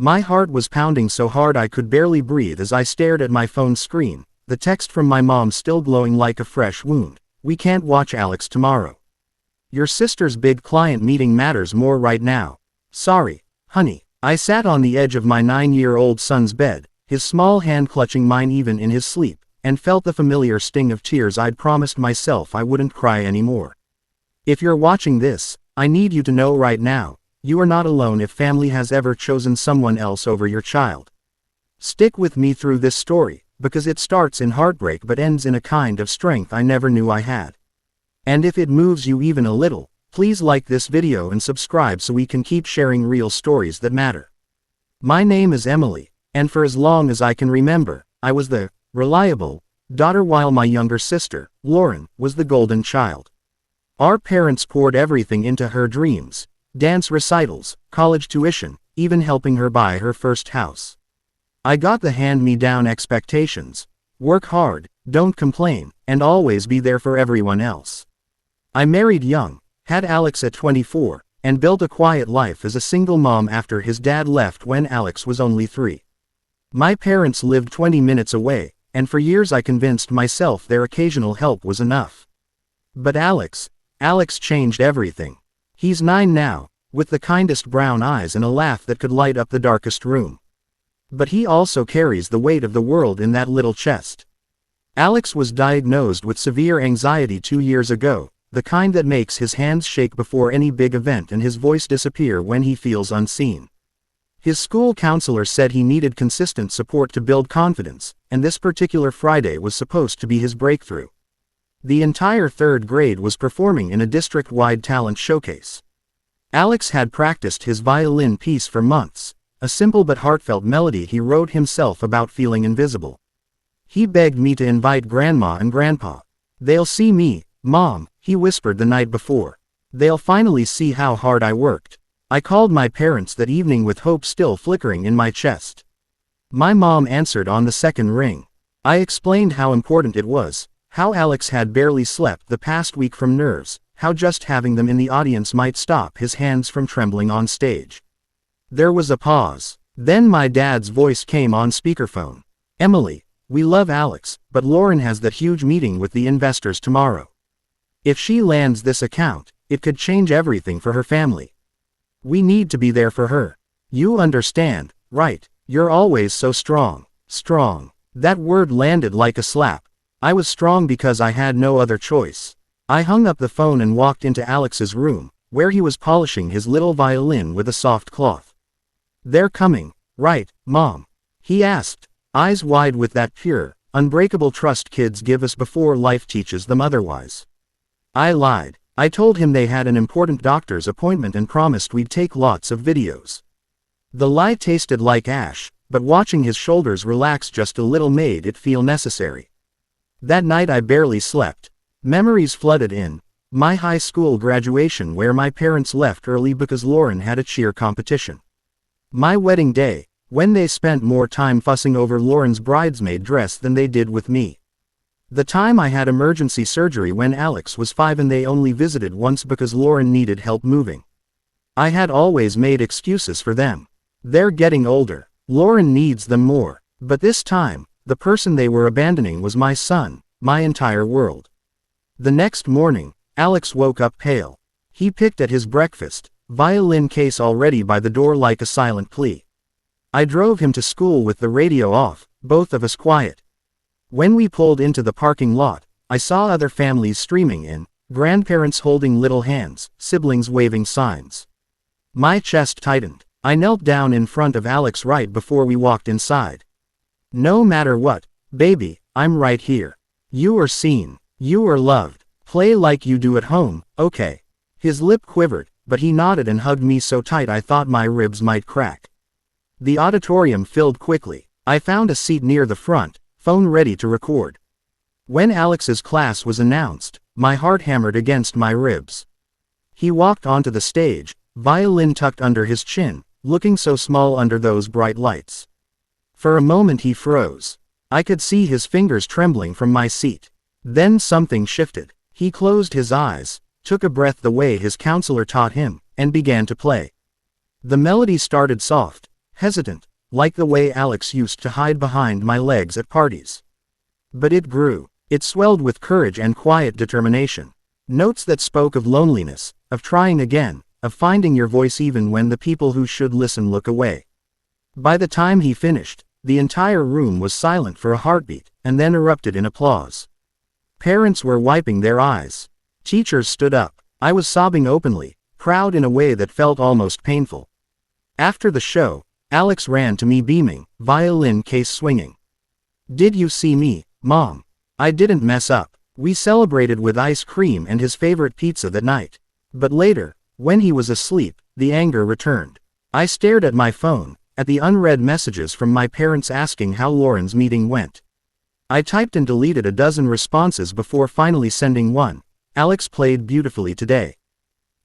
My heart was pounding so hard I could barely breathe as I stared at my phone screen, the text from my mom still glowing like a fresh wound. "We can't watch Alex tomorrow. Your sister's big client meeting matters more right now. Sorry, honey." I sat on the edge of my 9-year-old son's bed, his small hand clutching mine even in his sleep, and felt the familiar sting of tears I'd promised myself I wouldn't cry anymore. If you're watching this, I need you to know right now, you are not alone if family has ever chosen someone else over your child. Stick with me through this story, because it starts in heartbreak but ends in a kind of strength I never knew I had. And if it moves you even a little, please like this video and subscribe so we can keep sharing real stories that matter. My name is Emily, and for as long as I can remember, I was the reliable daughter while my younger sister, Lauren, was the golden child. Our parents poured everything into her dreams: dance recitals, college tuition, even helping her buy her first house. I got the hand-me-down expectations: work hard, don't complain, and always be there for everyone else. I married young, had Alex at 24, and built a quiet life as a single mom after his dad left when Alex was only 3. My parents lived 20 minutes away, and for years I convinced myself their occasional help was enough. But Alex changed everything. He's 9 now, with the kindest brown eyes and a laugh that could light up the darkest room. But he also carries the weight of the world in that little chest. Alex was diagnosed with severe anxiety 2 years ago, the kind that makes his hands shake before any big event and his voice disappear when he feels unseen. His school counselor said he needed consistent support to build confidence, and this particular Friday was supposed to be his breakthrough. The entire 3rd grade was performing in a district-wide talent showcase. Alex had practiced his violin piece for months, a simple but heartfelt melody he wrote himself about feeling invisible. He begged me to invite Grandma and Grandpa. "They'll see me, Mom," he whispered the night before. "They'll finally see how hard I worked." I called my parents that evening with hope still flickering in my chest. My mom answered on the second ring. I explained how important it was, how Alex had barely slept the past week from nerves, how just having them in the audience might stop his hands from trembling on stage. There was a pause. Then my dad's voice came on speakerphone. "Emily, we love Alex, but Lauren has that huge meeting with the investors tomorrow. If she lands this account, it could change everything for her family. We need to be there for her. You understand, right? You're always so strong." Strong. That word landed like a slap. I was strong because I had no other choice. I hung up the phone and walked into Alex's room, where he was polishing his little violin with a soft cloth. "They're coming, right, Mom?" he asked, eyes wide with that pure, unbreakable trust kids give us before life teaches them otherwise. I lied. I told him they had an important doctor's appointment and promised we'd take lots of videos. The lie tasted like ash, but watching his shoulders relax just a little made it feel necessary. That night I barely slept. Memories flooded in. My high school graduation where my parents left early because Lauren had a cheer competition. My wedding day, when they spent more time fussing over Lauren's bridesmaid dress than they did with me. The time I had emergency surgery when Alex was 5 and they only visited once because Lauren needed help moving. I had always made excuses for them. They're getting older. Lauren needs them more. But this time, the person they were abandoning was my son, my entire world. The next morning, Alex woke up pale. He picked at his breakfast, violin case already by the door like a silent plea. I drove him to school with the radio off, both of us quiet. When we pulled into the parking lot, I saw other families streaming in, grandparents holding little hands, siblings waving signs. My chest tightened. I knelt down in front of Alex right before we walked inside. "No matter what, baby, I'm right here. You are seen. You are loved. Play like you do at home, okay?" His lip quivered, but he nodded and hugged me so tight I thought my ribs might crack. The auditorium filled quickly. I found a seat near the front, phone ready to record. When Alex's class was announced, my heart hammered against my ribs. He walked onto the stage, violin tucked under his chin, looking so small under those bright lights. For a moment he froze. I could see his fingers trembling from my seat. Then something shifted. He closed his eyes, took a breath the way his counselor taught him, and began to play. The melody started soft, hesitant, like the way Alex used to hide behind my legs at parties. But it grew. It swelled with courage and quiet determination. Notes that spoke of loneliness, of trying again, of finding your voice even when the people who should listen look away. By the time he finished, the entire room was silent for a heartbeat, and then erupted in applause. Parents were wiping their eyes. Teachers stood up. I was sobbing openly, proud in a way that felt almost painful. After the show, Alex ran to me beaming, violin case swinging. "Did you see me, Mom? I didn't mess up." We celebrated with ice cream and his favorite pizza that night. But later, when he was asleep, the anger returned. I stared at my phone, at the unread messages from my parents asking how Lauren's meeting went. I typed and deleted a dozen responses before finally sending one. "Alex played beautifully today.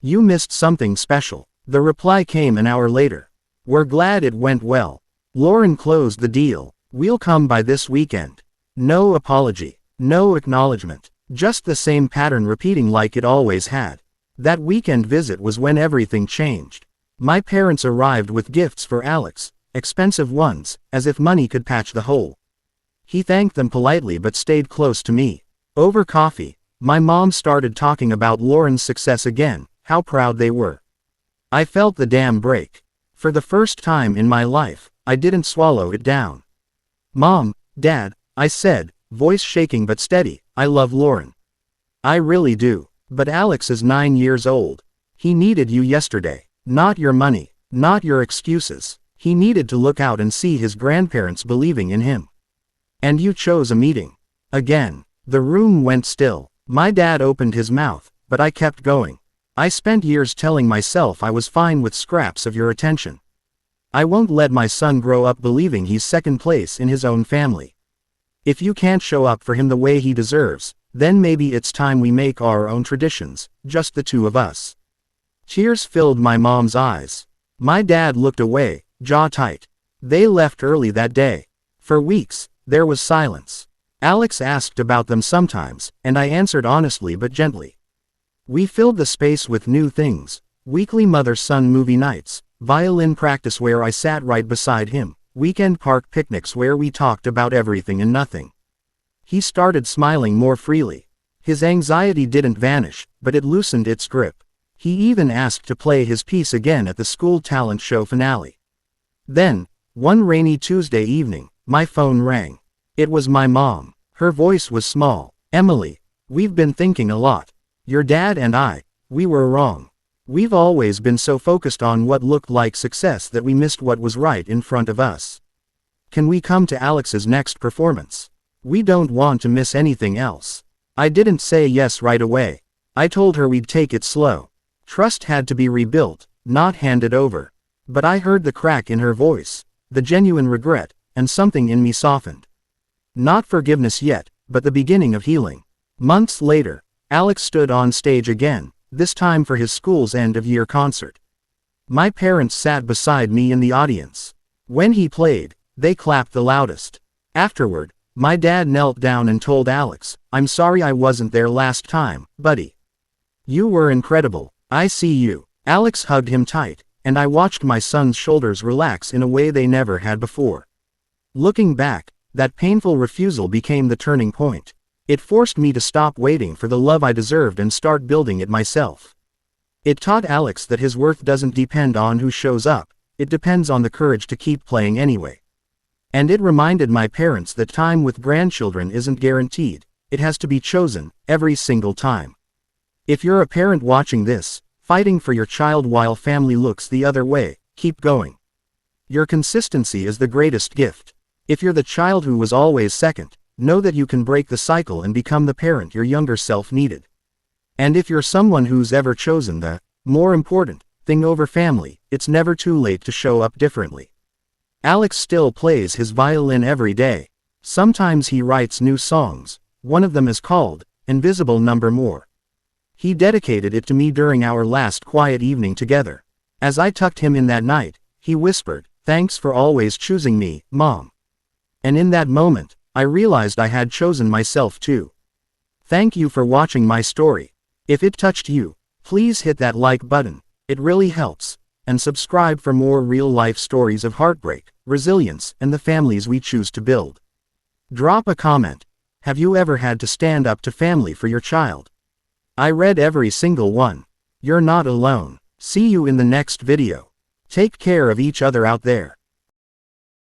You missed something special." The reply came an hour later. "We're glad it went well. Lauren closed the deal. We'll come by this weekend." No apology. No acknowledgement. Just the same pattern repeating like it always had. That weekend visit was when everything changed. My parents arrived with gifts for Alex, expensive ones, as if money could patch the hole. He thanked them politely but stayed close to me. Over coffee, my mom started talking about Lauren's success again, how proud they were. I felt the dam break. For the first time in my life, I didn't swallow it down. "Mom, Dad," I said, voice shaking but steady, "I love Lauren. I really do. But Alex is 9 years old. He needed you yesterday. Not your money, not your excuses. He needed to look out and see his grandparents believing in him. And you chose a meeting." Again, the room went still. My dad opened his mouth, but I kept going. "I spent years telling myself I was fine with scraps of your attention. I won't let my son grow up believing he's second place in his own family. If you can't show up for him the way he deserves, then maybe it's time we make our own traditions, just the two of us." Tears filled my mom's eyes. My dad looked away, jaw tight. They left early that day. For weeks, there was silence. Alex asked about them sometimes, and I answered honestly but gently. We filled the space with new things: weekly mother-son movie nights, violin practice where I sat right beside him, weekend park picnics where we talked about everything and nothing. He started smiling more freely. His anxiety didn't vanish, but it loosened its grip. He even asked to play his piece again at the school talent show finale. Then, one rainy Tuesday evening, my phone rang. It was my mom. Her voice was small. "Emily, we've been thinking a lot. Your dad and we were wrong. We've always been so focused on what looked like success that we missed what was right in front of us. Can we come to Alex's next performance? We don't want to miss anything else." I didn't say yes right away. I told her we'd take it slow. Trust had to be rebuilt, not handed over. But I heard the crack in her voice, the genuine regret, and something in me softened. Not forgiveness yet, but the beginning of healing. Months later, Alex stood on stage again, this time for his school's end-of-year concert. My parents sat beside me in the audience. When he played, they clapped the loudest. Afterward, my dad knelt down and told Alex, "I'm sorry I wasn't there last time, buddy. You were incredible. I see you." Alex hugged him tight, and I watched my son's shoulders relax in a way they never had before. Looking back, that painful refusal became the turning point. It forced me to stop waiting for the love I deserved and start building it myself. It taught Alex that his worth doesn't depend on who shows up, it depends on the courage to keep playing anyway. And it reminded my parents that time with grandchildren isn't guaranteed, it has to be chosen, every single time. If you're a parent watching this, fighting for your child while family looks the other way, keep going. Your consistency is the greatest gift. If you're the child who was always second, know that you can break the cycle and become the parent your younger self needed. And if you're someone who's ever chosen the more important thing over family, it's never too late to show up differently. Alex still plays his violin every day. Sometimes he writes new songs. One of them is called Invisible Number More. He dedicated it to me during our last quiet evening together. As I tucked him in that night, he whispered, "Thanks for always choosing me, Mom." And in that moment, I realized I had chosen myself too. Thank you for watching my story. If it touched you, please hit that like button. It really helps. and subscribe for more real-life stories of heartbreak, resilience, and the families we choose to build. Drop a comment. Have you ever had to stand up to family for your child? I read every single one. You're not alone. See you in the next video. Take care of each other out there.